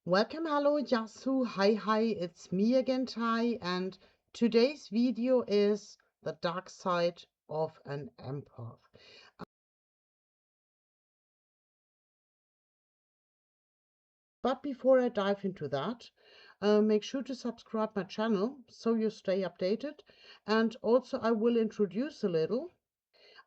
Welcome, hello, Yasu, hi, it's me again, Tai, and today's video is the dark side of an empath. But before I dive into that, make sure to subscribe my channel so you stay updated. And also I will introduce a little.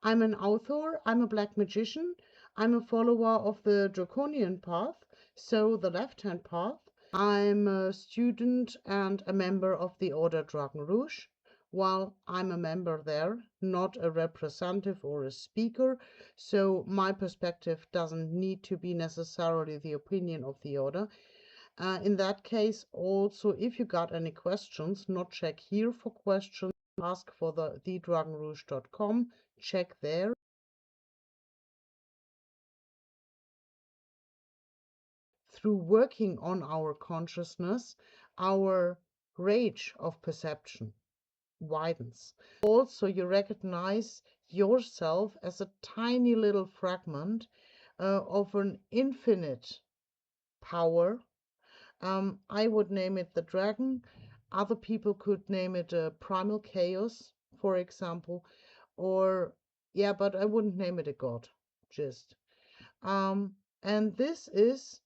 I'm an author, I'm a black magician, I'm a follower of the draconian path, so the left-hand path. I'm a student and a member of the Order Dragon Rouge. While I'm a member there, not a representative or a speaker, so my perspective doesn't need to be necessarily the opinion of the Order. In that case, also, if you got any questions, not check here for questions, ask for the thedragonrouge.com, check there. Through working on our consciousness, our range of perception widens. Also, you recognize yourself as a tiny little fragment of an infinite power. I would name it the dragon. Other people could name it a primal chaos, for example, or yeah, but I wouldn't name it a god. Just and this is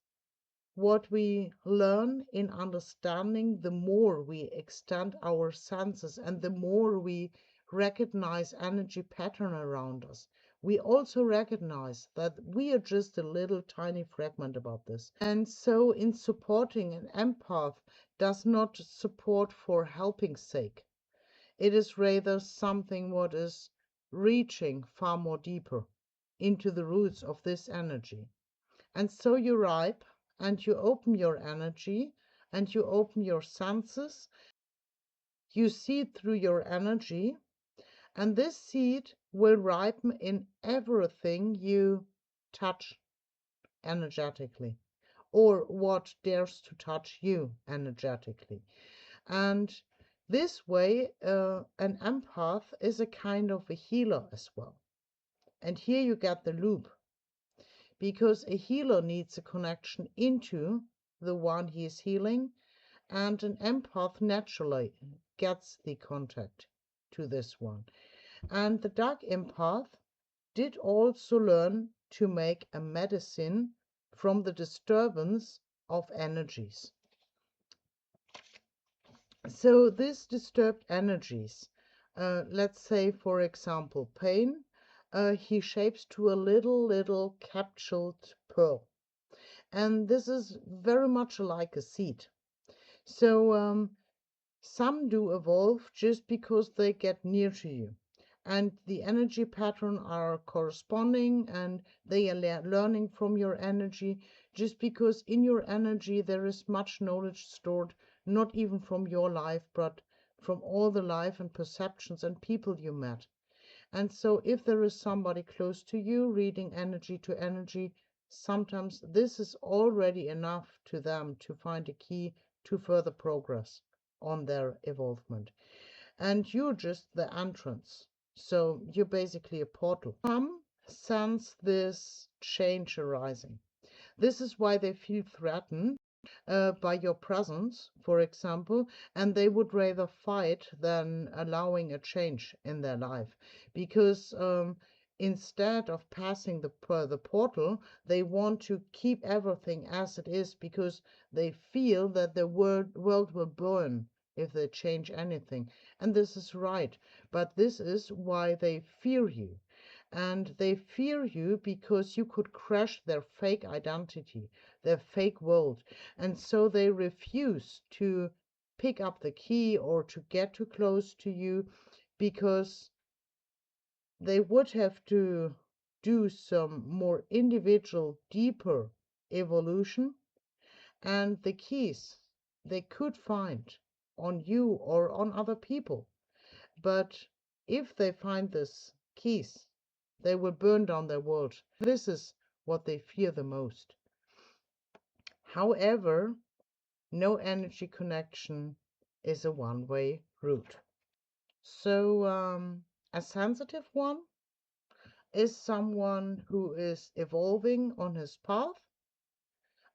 what we learn in understanding the more we extend our senses and the more we recognize energy pattern around us. We also recognize that we are just a little tiny fragment about this. And so in supporting an empath does not support for helping sake. It is rather something what is reaching far more deeper into the roots of this energy. And so you ripe and you open your energy and you open your senses. You seed through your energy, and this seed will ripen in everything you touch energetically, or what dares to touch you energetically. And this way, an empath is a kind of a healer as well. And here you get the loop, because a healer needs a connection into the one he is healing, and an empath naturally gets the contact to this one. And the DarkEmpath did also learn to make a medicine from the disturbance of energies. So these disturbed energies, let's say for example pain, he shapes to a little capsuled pearl. And this is very much like a seed. So some do evolve just because they get near to you. And the energy pattern are corresponding, and they are learning from your energy, just because in your energy there is much knowledge stored, not even from your life, but from all the life and perceptions and people you met. And so if there is somebody close to you reading energy to energy, sometimes this is already enough to them to find a key to further progress on their evolvement. And you're just the entrance. So you're basically a portal. Some sense this change arising. This is why they feel threatened by your presence, for example, and they would rather fight than allowing a change in their life, because instead of passing the portal, they want to keep everything as it is, because they feel that the world will burn if they change anything. And this is right, but this is why they fear you. And they fear you because you could crash their fake identity, their fake world. And so they refuse to pick up the key or to get too close to you, because they would have to do some more individual, deeper evolution. And the keys they could find on you or on other people. But if they find these keys, they will burn down their world. This is what they fear the most. However, no energy connection is a one-way route. So a sensitive one is someone who is evolving on his path,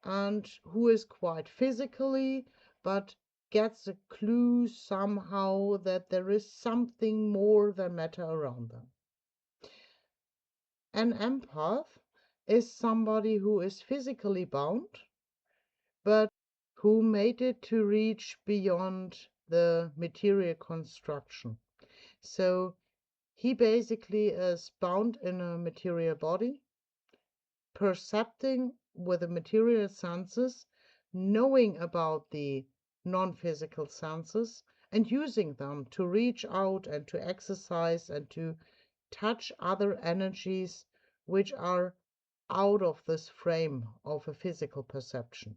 and who is quite physically, but gets a clue somehow that there is something more than matter around them. An empath is somebody who is physically bound, but who made it to reach beyond the material construction. So he basically is bound in a material body, percepting with the material senses, knowing about the non-physical senses, and using them to reach out and to exercise and to touch other energies which are out of this frame of a physical perception.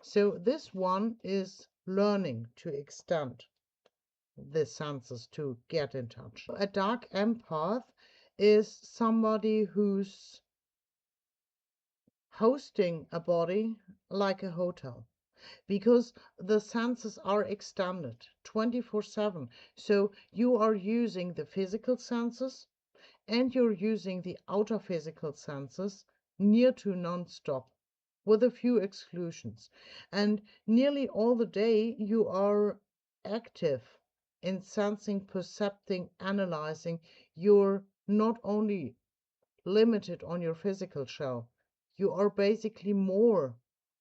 So this one is learning to extend the senses to get in touch. A dark empath is somebody who's hosting a body like a hotel, because the senses are extended 24/7. So you are using the physical senses and you're using the outer physical senses near to non-stop, with a few exclusions. And nearly all the day you are active in sensing, percepting, analyzing. You're not only limited on your physical shell, you are basically more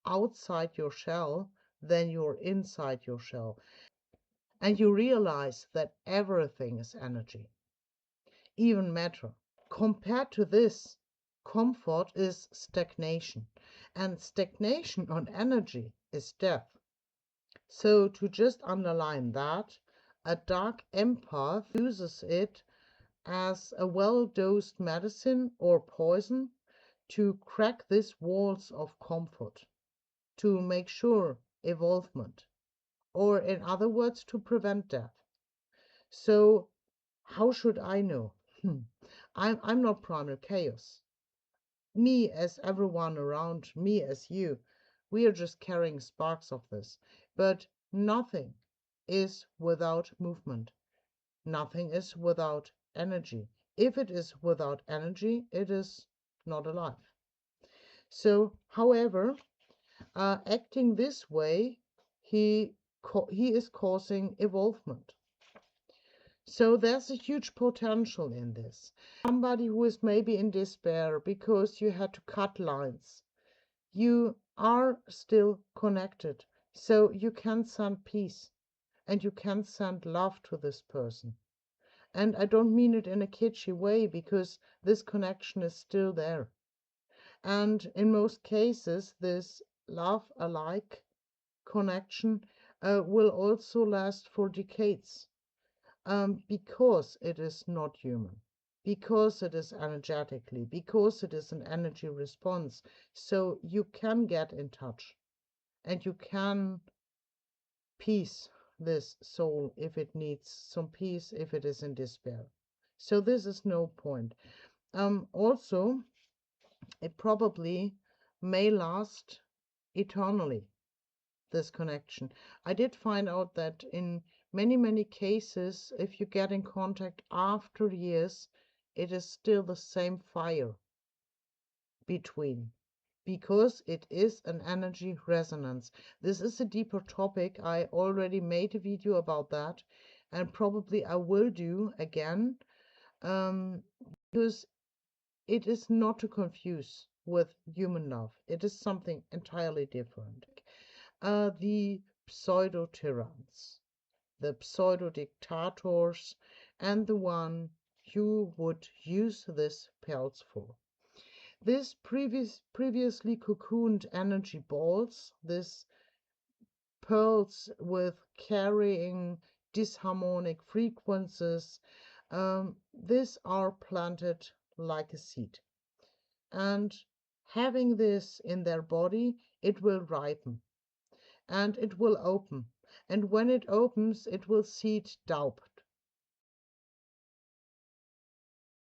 outside your shell than you're inside your shell. And you realize that everything is energy, even matter. Compared to this, comfort is stagnation, and stagnation on energy is death. So, to just underline that, a dark empath uses it as a well-dosed medicine or poison to crack these walls of comfort, to make sure evolvement, or in other words, to prevent death. So, how should I know? I'm not primal chaos. Me as everyone around me as you, we are just carrying sparks of this. But nothing is without movement. Nothing is without energy. If it is without energy, it is not alive. So, however, acting this way, he is causing evolvement. So there's a huge potential in this. Somebody who is maybe in despair because you had to cut lines, you are still connected. So you can send peace and you can send love to this person. And I don't mean it in a kitschy way, because this connection is still there. And in most cases, this love alike connection will also last for decades, because it is not human, because it is energetically, because it is an energy response. So you can get in touch and you can peace this soul if it needs some peace, if it is in despair. So this is no point. Also, it probably may last eternally, this connection. I did find out that in many cases, if you get in contact after years, it is still the same fire between, because it is an energy resonance. This is a deeper topic. I already made a video about that, and probably I will do again, because it is not to confuse with human love. It is something entirely different. The pseudo-tyranns, the pseudo-dictators, and the one you would use this pelts for. This previously cocooned energy balls, this pearls with carrying disharmonic frequencies, these are planted like a seed. And having this in their body, it will ripen and it will open. And when it opens, it will seed doubt.